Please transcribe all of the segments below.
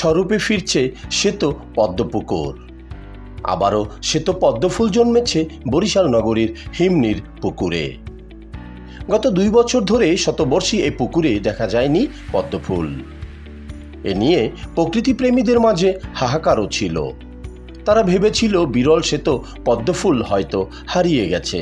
স্বরূপে ফিরছে শ্বেত পদ্মপুকুর। আবারও শ্বেত পদ্মফুল জন্মেছে বরিশাল নগরীর হিমনির পুকুরে। গত 2 বছর ধরে শতবর্ষী এই পুকুরে দেখা যায়নি পদ্মফুল। এ নিয়ে প্রকৃতিপ্রেমীদের মাঝে হাহাকারও ছিল। তারা ভেবেছিল বিরল শ্বেত পদ্মফুল হয়তো হারিয়ে গেছে।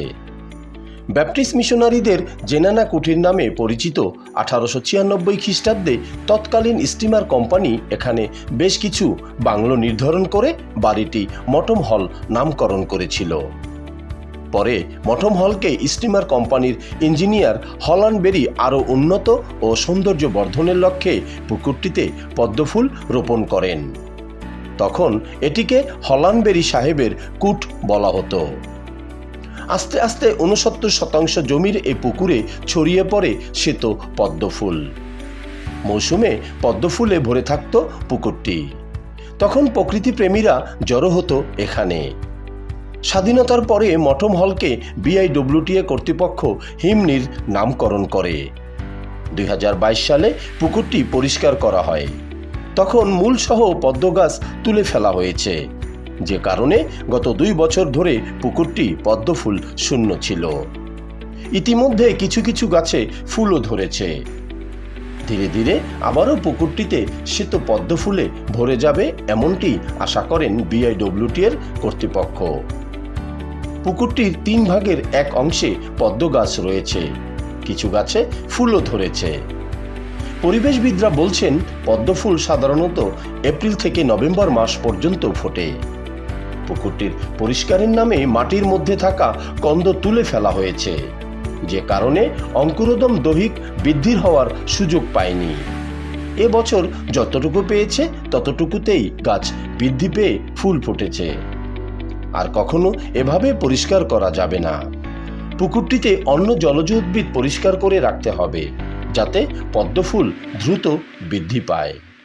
ব্যাপটিস্ট মিশনারিদের জেনানা কুঠির নামে পরিচিত 1896 খ্রিস্টাব্দে তৎকালীন স্টিমার কোম্পানি এখানে বেশ কিছু বাংলো নির্ধারণ করে বাড়িটি মটম হল নামকরণ করেছিল। পরে মটম হলকে স্টিমার কোম্পানির ইঞ্জিনিয়ার হল্যান্ড বেরি আরও উন্নত ও সৌন্দর্য বর্ধনের লক্ষ্যে পুকুরটিতে পদ্মফুল রোপণ করেন। তখন এটিকে হল্যান্ড বেরি সাহেবের কুট বলা হতো। আস্তে আস্তে 69% জমির এই পুকুরে ছড়িয়ে পড়ে শ্বেত পদ্মফুল। মৌসুমে পদ্মফুলে ভরে থাকত পুকুরটি। তখন প্রকৃতিপ্রেমীরা জড়ো হতো এখানে। স্বাধীনতার পরে মটম হলকে বিআইডব্লিউটিএ কর্তৃপক্ষ হিমনির নামকরণ করে। 2022 সালে পুকুরটি পরিষ্কার করা হয়। তখন মূলসহ পদ্মগাছ তুলে ফেলা হয়েছে, যে কারণে গত 2 বছর ধরে পুকুরটি পদ্মফুল শূন্য ছিল। ইতিমধ্যে কিছু কিছু গাছে ফুলও ধরেছে। ধীরে ধীরে আবারও পুকুরটিতে শ্বেত পদ্মফুলে ভরে যাবে এমনটি আশা করেন বিআইডব্লিউটিএর কর্তৃপক্ষ। পুকুরটির 3 ভাগের 1 অংশে পদ্ম গাছ রয়েছে, কিছু গাছে ফুলও ধরেছে। পরিবেশবিদরা বলছেন পদ্মফুল সাধারণত এপ্রিল থেকে নভেম্বর মাস পর্যন্ত ফোটে। পুকুরটির পরিষ্কারের নামে মাটির মধ্যে থাকা কন্দ তুলে ফেলা হয়েছে, যে কারণে অঙ্কুরোদম দৈহিক বৃদ্ধির হওয়ার সুযোগ পায়নি। এবছর যতটুকু পেয়েছে ততটুকুতেই গাছ বৃদ্ধি পেয়ে ফুল ফুটেছে। আর কখনো এভাবে পরিষ্কার করা যাবে না। পুকুরটিতে অন্য জলজ উদ্ভিদ পরিষ্কার করে রাখতে হবে, যাতে পদ্মফুল দ্রুত বৃদ্ধি পায়।